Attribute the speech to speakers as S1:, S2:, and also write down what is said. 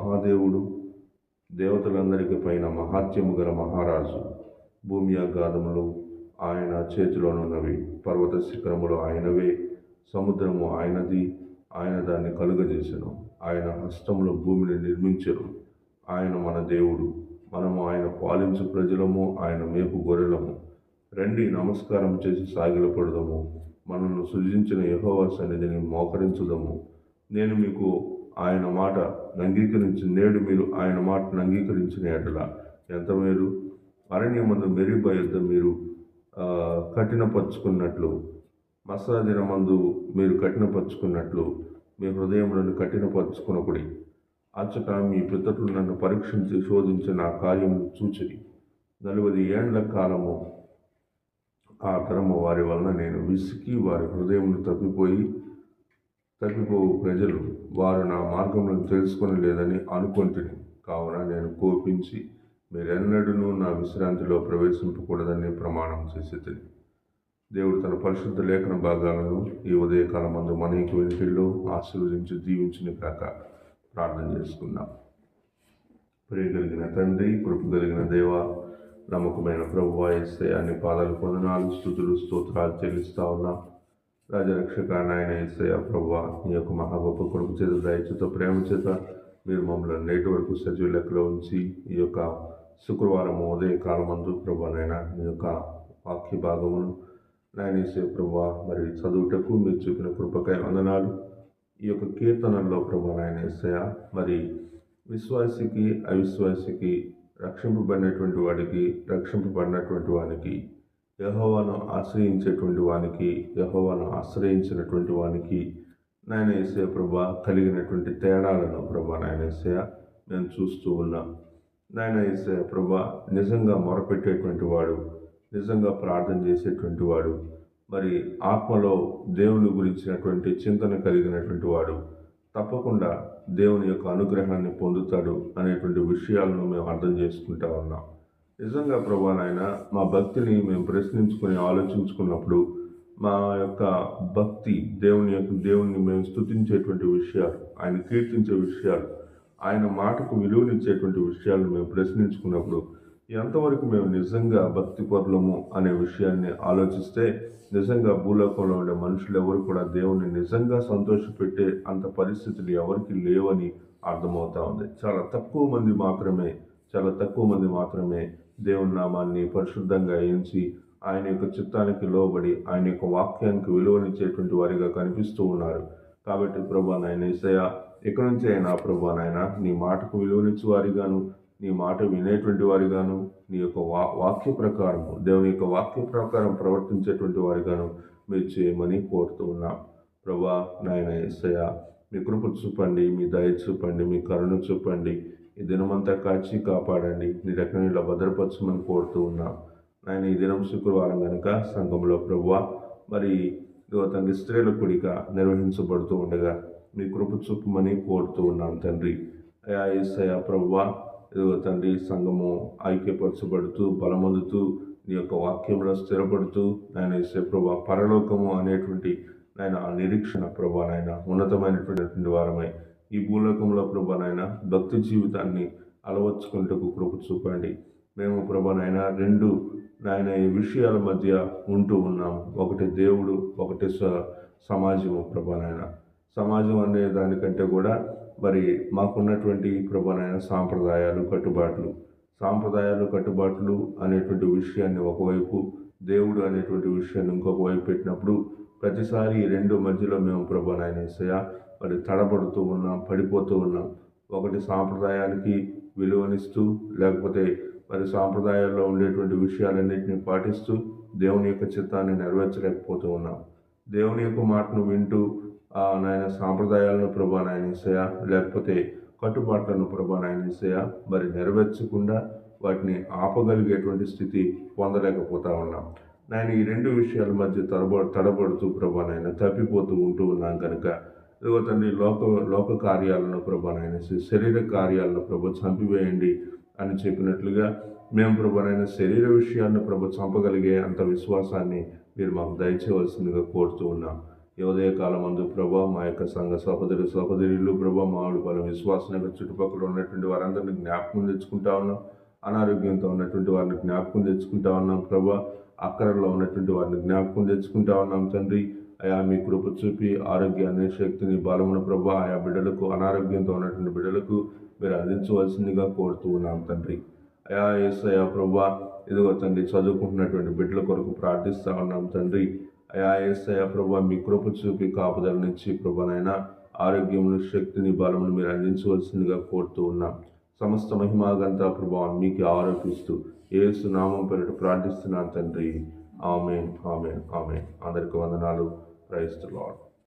S1: మహాదేవుడు, దేవతలందరికీ పైన మహాత్యము గల మహారాజు. భూమి ఆగాధములు ఆయన చేతిలోనున్నవి, పర్వత శిఖరములు ఆయనవే, సముద్రము ఆయనది, ఆయన దాన్ని కలుగజేసెను. ఆయన హస్తములో భూమిని నిర్మించెను. ఆయన మన దేవుడు, మనము ఆయన పాలించు ప్రజలము, ఆయన మేపు గొర్రెలము. రండి, నమస్కారం చేసి సాగిలపడదము, మనల్ని సృజించిన యెహోవా సన్నిధిని మోకరించుదము. నేను మీకు ఆయన మాట నేడు మీరు ఆయన మాటను అంగీకరించిన ఎడల ఎంత మేలు. అరణ్యమందు మెరీబా యుద్ధ మీరు కఠినపరుచుకున్నట్లు, మస్సా దినమందు మీరు కఠినపరుచుకున్నట్లు మీ హృదయములను కఠినపరుచుకునకుడి. అచ్చట మీ పితరులు నన్ను పరీక్షించి శోధించి నా కార్యమును చూచిరి. 40 ఏండ్ల కాలము ఆ తరము వారి వలన నేను విసికి వారి హృదయమును తప్పిపోవు ప్రజలు, వారు నా మార్గములను తెలుసుకొని లేదని అనుకొంటిని. కావున నేను కోపించి మీరెన్నడూ నా విశ్రాంతిలో ప్రవేశింపకూడదని ప్రమాణం చేసేది. దేవుడు తన పరిశుద్ధ లేఖన భాగాలను ఈ ఉదయకాలమందు మన వెనుకల్లో ఆశీర్వదించి దీవించిన కాక ప్రార్థన చేసుకుందాం. ప్రియగలిగిన తండ్రి, కృప కలిగిన దేవ, నమ్మకమైన ప్రభువా యేసయ్యా, నీ పాదాలు వందనాలు, స్తుతులు, స్తోత్రాలు చెల్లిస్తా ఉన్నాం. రాజరక్షక నాయన యేసయ్యా ప్రభువా, నీ యొక్క మహాగొప్ప కొడుకు చేత, దయచేత, ప్రేమ చేత మీరు మమ్మల్ని నేటి వరకు సజీవ లెక్కలో ఉంచి ఈ యొక్క శుక్రవారం ఉదయకాలమందు ప్రభువా నాయన నీ యొక్క వాక్య భాగమును నాయన యేసయ్యా ప్రభువా మరి చదువుటకు మీరు చూపిన కృపకై వందనాలు. ఈ యొక్క కీర్తనల్లో ప్రభువా నాయన యేసయ్యా మరి విశ్వాసికి అవిశ్వాసికి, రక్షింపబడినటువంటి వాడికి రక్షింపబడినటువంటి వానికి, యెహోవాను ఆశ్రయించేటువంటి వానికి, యెహోవాను ఆశ్రయించినటువంటి వానికి నాయన యేసయ్యా ప్రభువా కలిగినటువంటి తేడాలను ప్రభువా నాయన యేసయ్యా మేము చూస్తూ ఉన్నాం. నాయన యేసయ్యా ప్రభువా నిజంగా మొరపెట్టేటువంటి వాడు, నిజంగా ప్రార్థన చేసేటువంటి వాడు, మరి ఆత్మలో దేవుని గురించినటువంటి చింతన కలిగినటువంటి వాడు తప్పకుండా దేవుని యొక్క అనుగ్రహాన్ని పొందుతాడు అనేటువంటి విషయాలను మేము అర్థం చేసుకుంటా ఉన్నాం. నిజంగా ప్రభువా నాయన మా భక్తిని మేము ప్రశ్నించుకొని ఆలోచించుకున్నప్పుడు మా యొక్క భక్తి దేవుణ్ణి మేము స్తుతించేటువంటి విషయాలు, ఆయన కీర్తించే విషయాలు, ఆయన మాటకు విలువనిచ్చేటువంటి విషయాలను మేము ప్రశ్నించుకున్నప్పుడు ఎంతవరకు మేము నిజంగా భక్తి పరులము అనే విషయాన్ని ఆలోచిస్తే నిజంగా భూలోకంలో ఉండే మనుషులు ఎవరు కూడా దేవుణ్ణి నిజంగా సంతోషపెట్టే అంత పరిస్థితులు ఎవరికి లేవని అర్థమవుతా ఉంది. చాలా తక్కువ మంది మాత్రమే దేవుని నామాన్ని పరిశుద్ధంగా ఎంచి ఆయన యొక్క చిత్తానికి లోబడి ఆయన యొక్క వాక్యానికి విలువనిచ్చేటువంటి వారిగా కనిపిస్తూ ఉన్నారు. కాబట్టి ప్రభువా నాయన యేసయ్యా, ఇక్కడి నుంచి అయినా ప్రభువా నాయన నీ మాటకు విలువనిచ్చు వారిగాను, నీ మాట వినేటువంటి వారిగాను, నీ యొక్క వాక్య ప్రకారం, దేవుని యొక్క వాక్య ప్రకారం ప్రవర్తించేటువంటి వారిగాను మీరు చేయమని కోరుతూ ఉన్నాం. ప్రభువా నాయన యేసయ్యా, మీ కృప చూపండి, మీ దయ చూపండి, మీ కరుణ చూపండి. ఈ దినమంతా కాచి కాపాడండి, నీ రకనీలో భద్రపరచమని కోరుతూ ఉన్నాం. నాయన ఈ దినం శుక్రవారం కనుక సంఘంలో ప్రభువా మరి తండ్రి స్త్రీల కూడిక నిర్వహించబడుతూ ఉండగా మీ కృప చూపమని కోరుతూ ఉన్నాం తండ్రి. అయా యేసయ్యా ప్రభువా, తండ్రి సంఘము ఐక్యపరచబడుతూ బలమొందుతూ నీ యొక్క వాక్యంలో స్థిరపడుతూ నాయన యేసయ్యా ప్రభువా పరలోకము అనేటువంటి నాయన ఆ నిరీక్షణ ప్రభువా నాయన ఉన్నతమైనటువంటి వారమై ఈ భూలోకంలో ప్రభువా నాయన భక్తి జీవితాన్ని అలవర్చుకుంటూ కృప చూపండి. మేము ప్రభువా నాయన రెండు నాయన ఈ విషయాల మధ్య ఉంటూ ఉన్నాము. ఒకటి దేవుడు, ఒకటి సమాజము ప్రభువా నాయన. సమాజం అనే దానికంటే కూడా మరి మాకున్నటువంటి ప్రభువా నాయన సాంప్రదాయాలు కట్టుబాట్లు అనేటువంటి విషయాన్ని ఒకవైపు, దేవుడు అనేటువంటి విషయాన్ని ఇంకొక వైపు పెట్టినప్పుడు ప్రతిసారి ఈ రెండు మధ్యలో మేము ప్రభువా నాయన యేసయ్యా మరి తడబడుతూ ఉన్నాం, పడిపోతూ ఉన్నాం. ఒకటి సాంప్రదాయానికి విలువనిస్తూ, లేకపోతే మరి సాంప్రదాయాల్లో ఉండేటువంటి విషయాలన్నింటినీ పాటిస్తూ దేవుని యొక్క చిత్తాన్ని నెరవేర్చలేకపోతూ ఉన్నాం. దేవుని యొక్క మాటను వింటూ నాయన సాంప్రదాయాలను ప్రభువా నాయన యేసయ్యా, లేకపోతే కట్టుబాట్లను ప్రభువా నాయన యేసయ్యా మరి నెరవేర్చకుండా వాటిని ఆపగలిగేటువంటి స్థితి పొందలేకపోతా ఉన్నాం. నాయన ఈ రెండు విషయాల మధ్య తడబడుతూ ప్రభువా నాయన తప్పిపోతూ ఉంటూ ఉన్నాం కనుక ఇదిగో తండ్రి లోక కార్యాలను ప్రభువా నాయన శరీర కార్యాలను ప్రభు చంపివేయండి అని చెప్పినట్లుగా మేము ప్రభువా నాయన శరీర విషయాన్ని ప్రభు చంపగలిగే అంత విశ్వాసాన్ని మీరు మాకు దయచేయవలసిందిగా కోరుతూ ఉన్నాం. ఈ ఉదయకాలం మందు ప్రభా మా యొక్క సంఘ సహోదరులు ప్రభా మామిడిపాలెం విశ్వాసనగర్ చుట్టుపక్కల ఉన్నటువంటి వారందరినీ జ్ఞాపకం తెచ్చుకుంటా ఉన్నాం. అనారోగ్యంతో ఉన్నటువంటి వారిని జ్ఞాపకం తెచ్చుకుంటా ఉన్నాం ప్రభా. అక్కరలో ఉన్నటువంటి వారిని జ్ఞాపకం తెచ్చుకుంటా ఉన్నాం తండ్రి. అయా మీ కృప చూపి ఆరోగ్యాన్ని, శక్తిని, బలమును ప్రభా ఆయా బిడ్డలకు, అనారోగ్యంతో ఉన్నటువంటి బిడ్డలకు మీరు అందించవలసిందిగా కోరుతూ ఉన్నాం తండ్రి. అయా యేసయ్యా ప్రభా, ఇదిగో తండ్రి చదువుకుంటున్నటువంటి బిడ్డల కొరకు ప్రార్థిస్తూ ఉన్నాం తండ్రి. అయా యేసయ్యా ప్రభా, మీ కృప చూపి కాపుదలనిచ్చి ప్రభానైనా ఆరోగ్యమును, శక్తిని, బలమును మీరు అందించవలసిందిగా కోరుతూ ఉన్నాం. సమస్త మహిమాగంతా ప్రభావం మీకు ఆరోపిస్తూ యేసు నామం పేరిట ప్రార్థిస్తున్నాను తండ్రి. ఆమేన్, ఆమేన్, ఆమేన్. అందరికీ వందనాలు. Praise the lord.